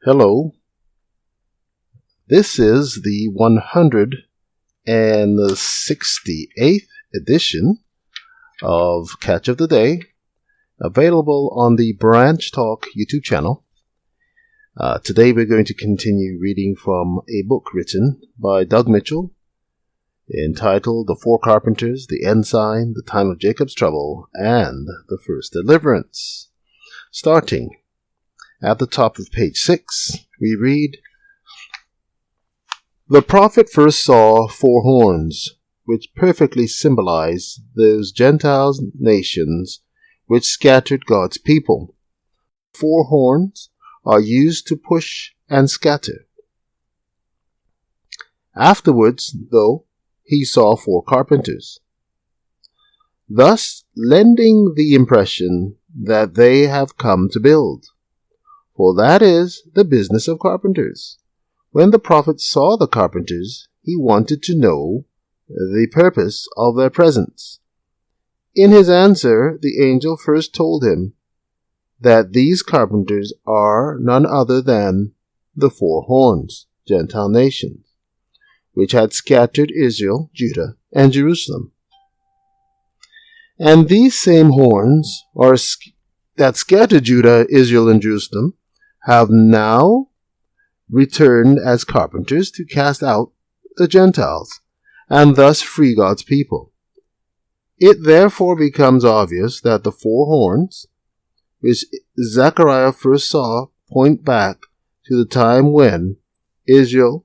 Hello, this is the 168th edition of Catch of the Day, available on the Branch Talk YouTube channel. Today we're going to continue reading from a book written by Doug Mitchell entitled The Four Carpenters, The Ensign, The Time of Jacob's Trouble, and The First Deliverance. Starting at the top of page 6, we read, "The prophet first saw four horns, which perfectly symbolize those Gentile nations which scattered God's people. Four horns are used to push and scatter. Afterwards, though, he saw four carpenters, thus lending the impression that they have come to build. For that is the business of carpenters. When the prophet saw the carpenters, he wanted to know the purpose of their presence. In his answer, the angel first told him that these carpenters are none other than the four horns, Gentile nations, which had scattered Israel, Judah, and Jerusalem. And these same horns that scattered Judah, Israel, and Jerusalem have now returned as carpenters to cast out the Gentiles, and thus free God's people. It therefore becomes obvious that the four horns, which Zechariah first saw, point back to the time when Israel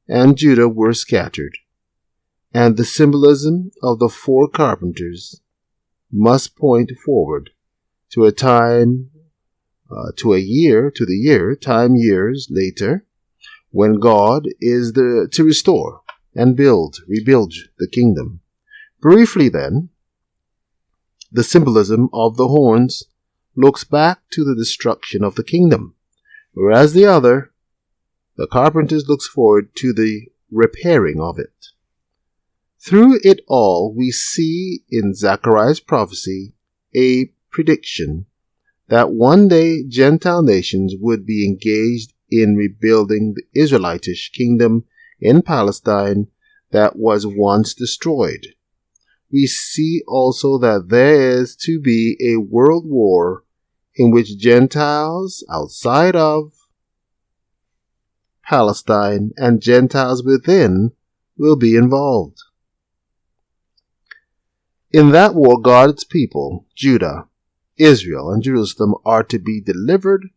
and Judah were scattered, and the symbolism of the four carpenters must point forward to a time years later, when God is to restore and rebuild the kingdom. Briefly then, the symbolism of the horns looks back to the destruction of the kingdom, whereas the carpenters looks forward to the repairing of it. Through it all, we see in Zechariah's prophecy a prediction that one day Gentile nations would be engaged in rebuilding the Israelitish kingdom in Palestine that was once destroyed. We see also that there is to be a world war in which Gentiles outside of Palestine and Gentiles within will be involved. In that war, God's people, Judah, Israel, and Jerusalem, are to be delivered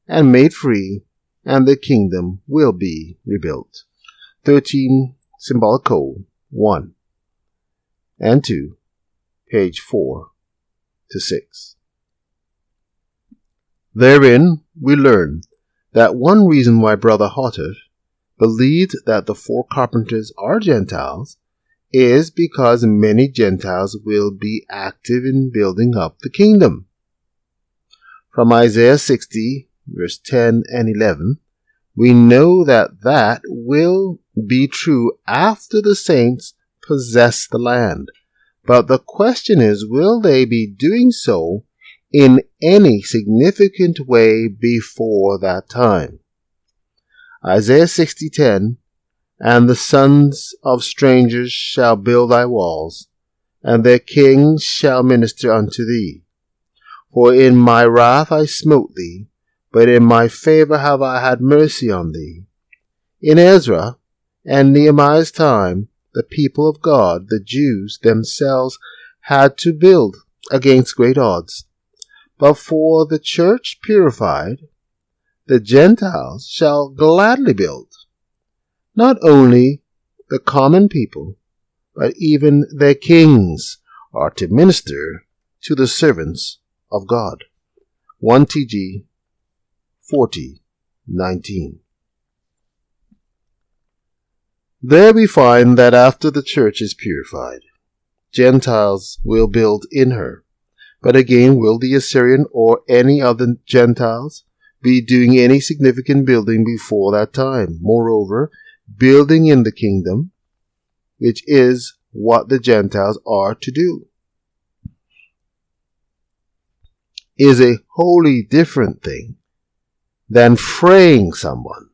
and made free, and the kingdom will be rebuilt." 13 Symbolic Code 1 and 2, page 4 to 6. Therein we learn that one reason why Brother Hotter believed that the four carpenters are Gentiles is because many Gentiles will be active in building up the kingdom. From Isaiah 60, verse 10 and 11, we know that will be true after the saints possess the land. But the question is, will they be doing so in any significant way before that time? Isaiah 60:10, "And the sons of strangers shall build thy walls, and their kings shall minister unto thee. For in my wrath I smote thee, but in my favor have I had mercy on thee." In Ezra and Nehemiah's time, the people of God, the Jews themselves, had to build against great odds. But for the church purified, the Gentiles shall gladly build. Not only the common people, but even their kings are to minister to the servants of God. 1 TG 40:19. There we find that after the church is purified, Gentiles will build in her. But again, will the Assyrian or any other Gentiles be doing any significant building before that time? Moreover, building in the kingdom, which is what the Gentiles are to do, is a wholly different thing than fraying someone,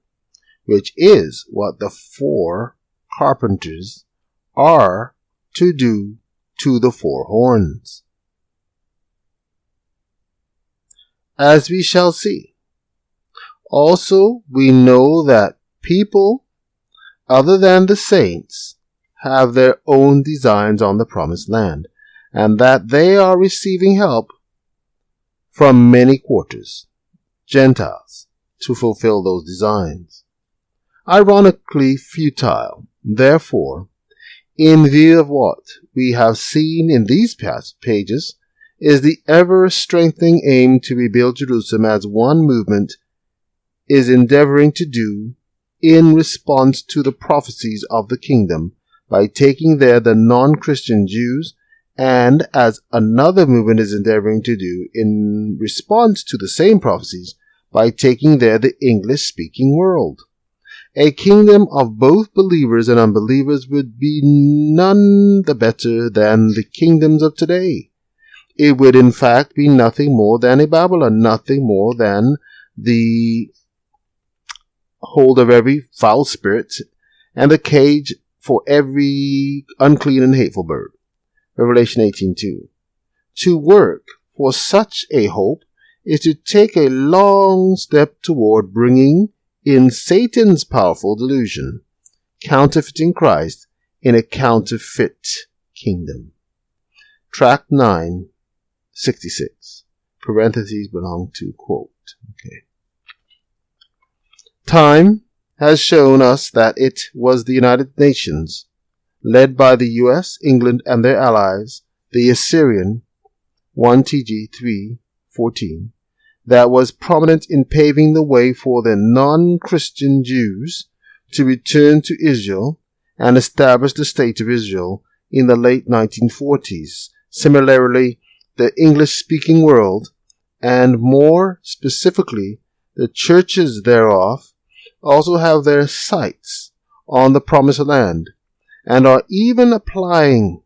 which is what the 4 carpenters are to do to the 4 horns. As we shall see. Also, we know that people other than the saints have their own designs on the promised land, and that they are receiving help from many quarters, Gentiles, to fulfill those designs. Ironically futile, therefore, in view of what we have seen in these past pages, is the ever-strengthening aim to rebuild Jerusalem as one movement is endeavoring to do in response to the prophecies of the kingdom by taking there the non-Christian Jews, and as another movement is endeavoring to do in response to the same prophecies by taking there the English-speaking world. A kingdom of both believers and unbelievers would be none the better than the kingdoms of today. It would in fact be nothing more than a Babylon, nothing more than the hold of every foul spirit and the cage for every unclean and hateful bird. Revelation 18:2. To work for such a hope is to take a long step toward bringing in Satan's powerful delusion, counterfeiting Christ in a counterfeit kingdom. Tract 9, 66. Parentheses belong to quote. Okay. Time has shown us that it was the United Nations, led by the U.S., England, and their allies, the Assyrian 1TG 3:14, that was prominent in paving the way for the non-Christian Jews to return to Israel and establish the State of Israel in the late 1940s. Similarly, the English-speaking world, and more specifically, the churches thereof, also have their sights on the promised land, and are even applying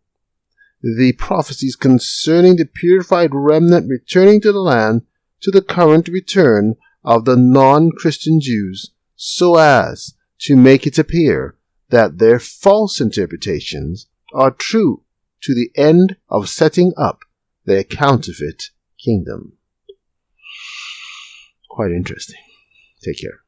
the prophecies concerning the purified remnant returning to the land to the current return of the non-Christian Jews, so as to make it appear that their false interpretations are true to the end of setting up their counterfeit kingdom. Quite interesting. Take care.